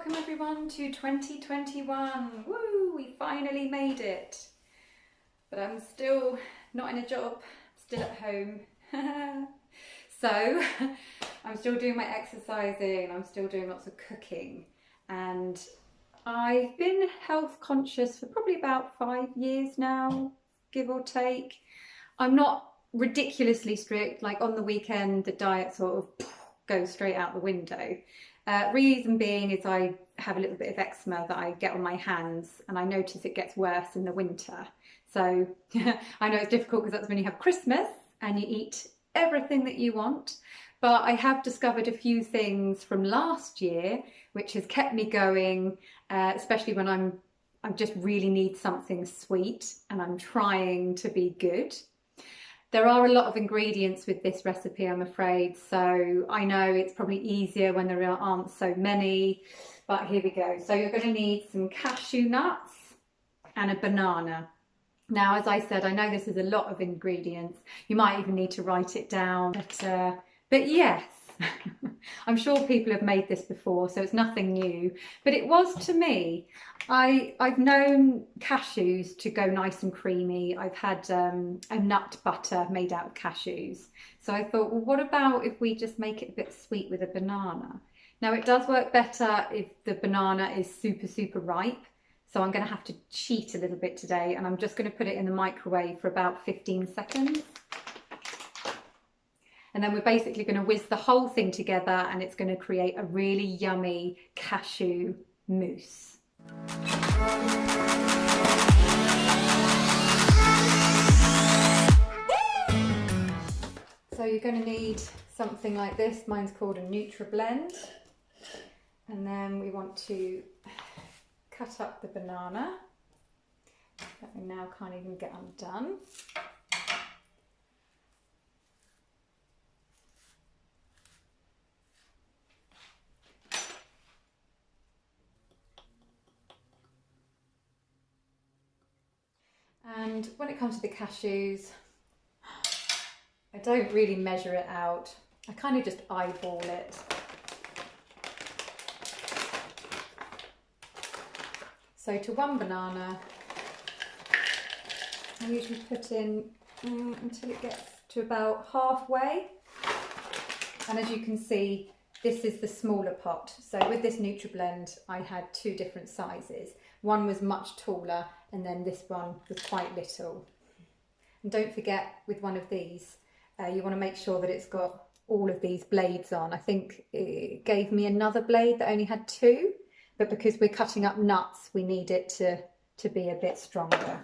welcome everyone to 2021. Woo, we finally made it. But I'm still not in a job, still at home. So I'm still doing my exercising, I'm still doing lots of cooking, and I've been health conscious for probably about 5 years now, give or take. I'm not ridiculously strict, like on the weekend the diet sort of goes straight out the window. Reason being is I have a little bit of eczema that I get on my hands, and I notice it gets worse in the winter. So I know it's difficult because that's when you have Christmas and you eat everything that you want. But I have discovered a few things from last year which has kept me going, especially when I just really need something sweet and I'm trying to be good. There are a lot of ingredients with this recipe, I'm afraid, so I know it's probably easier when there aren't so many, but here we go. So you're going to need some cashew nuts and a banana. Now, as I said, I know this is a lot of ingredients. You might even need to write it down, but yes, I'm sure people have made this before, so it's nothing new, but it was to me. I've known cashews to go nice and creamy. I've had a nut butter made out of cashews. So I thought, well, what about if we just make it a bit sweet with a banana? Now, it does work better if the banana is super, super ripe. So I'm going to have to cheat a little bit today, and I'm just going to put it in the microwave for about 15 seconds. And then we're basically going to whiz the whole thing together, and it's going to create a really yummy cashew mousse. So you're going to need something like this. Mine's called a NutriBlend. And then we want to cut up the banana that we now can't even get undone. And when it comes to the cashews, I don't really measure it out. I kind of just eyeball it. So to one banana, I usually put in until it gets to about halfway. And as you can see, this is the smaller pot. So with this NutriBlend, I had 2 different sizes. One was much taller, and then this one was quite little. And don't forget, with one of these, you want to make sure that it's got all of these blades on. I think it gave me another blade that only had 2. But because we're cutting up nuts, we need it to be a bit stronger.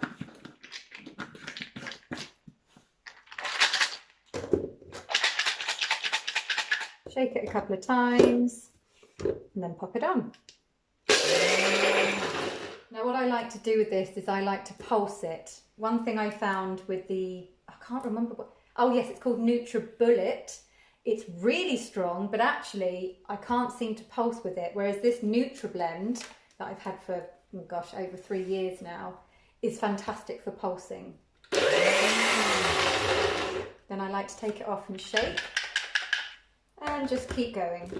Shake it a couple of times and then pop it on. Now what I like to do with this is I like to pulse it. One thing I found with I can't remember what, oh yes, it's called NutriBullet. It's really strong, but actually I can't seem to pulse with it. Whereas this NutriBlend that I've had for, oh gosh, over 3 years now is fantastic for pulsing. Then I like to take it off and shake and just keep going.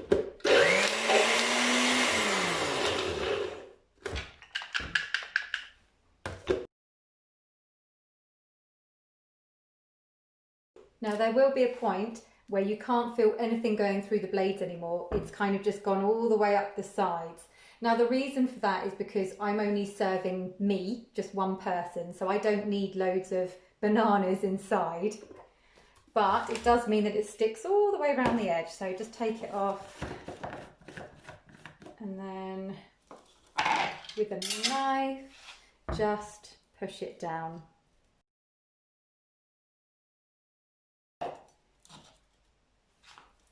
Now there will be a point where you can't feel anything going through the blades anymore. It's kind of just gone all the way up the sides. Now the reason for that is because I'm only serving me, just one person, so I don't need loads of bananas inside. But it does mean that it sticks all the way around the edge, so just take it off and then with a knife just push it down.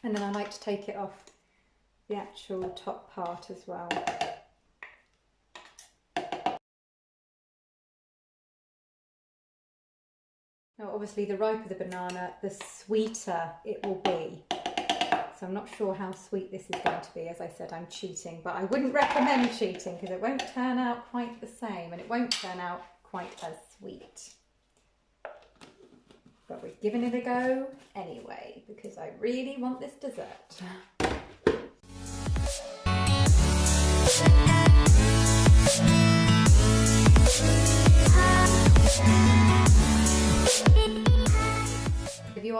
And then I like to take it off the actual top part as well. Now obviously the riper the banana, the sweeter it will be. So I'm not sure how sweet this is going to be. As I said, I'm cheating, but I wouldn't recommend cheating because it won't turn out quite the same, and it won't turn out quite as sweet. But we're giving it a go anyway because I really want this dessert.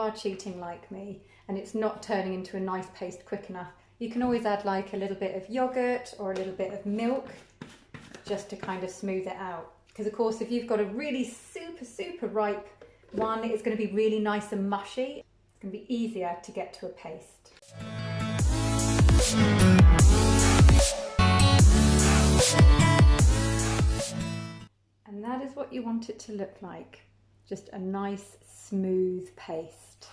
are cheating like me and it's not turning into a nice paste quick enough, you can always add like a little bit of yogurt or a little bit of milk just to kind of smooth it out. Because of course, if you've got a really super ripe one, it's going to be really nice and mushy. It's going to be easier to get to a paste. And that is what you want it to look like. Just a nice smooth paste.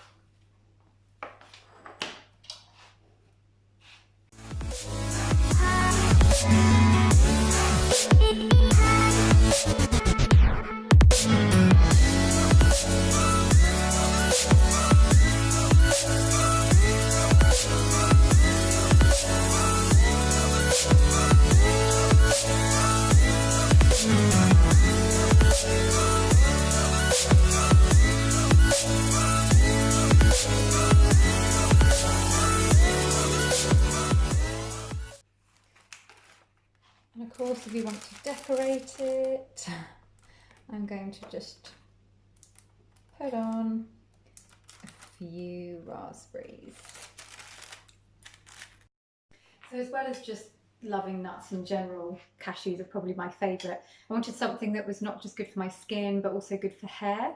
And of course, if you want to decorate it, I'm going to just put on a few raspberries. So as well as just loving nuts in general, cashews are probably my favourite. I wanted something that was not just good for my skin, but also good for hair.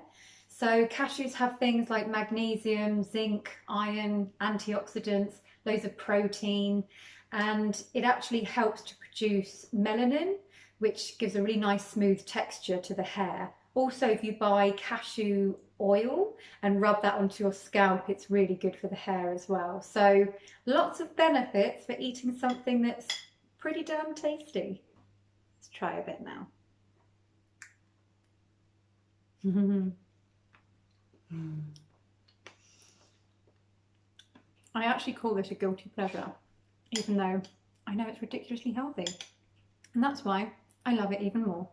So cashews have things like magnesium, zinc, iron, antioxidants, loads of protein, and it actually helps to produce melanin, which gives a really nice smooth texture to the hair. Also, if you buy cashew oil and rub that onto your scalp, it's really good for the hair as well. So lots of benefits for eating something that's pretty damn tasty. Let's try a bit now. I actually call this a guilty pleasure, even though I know it's ridiculously healthy. And that's why I love it even more.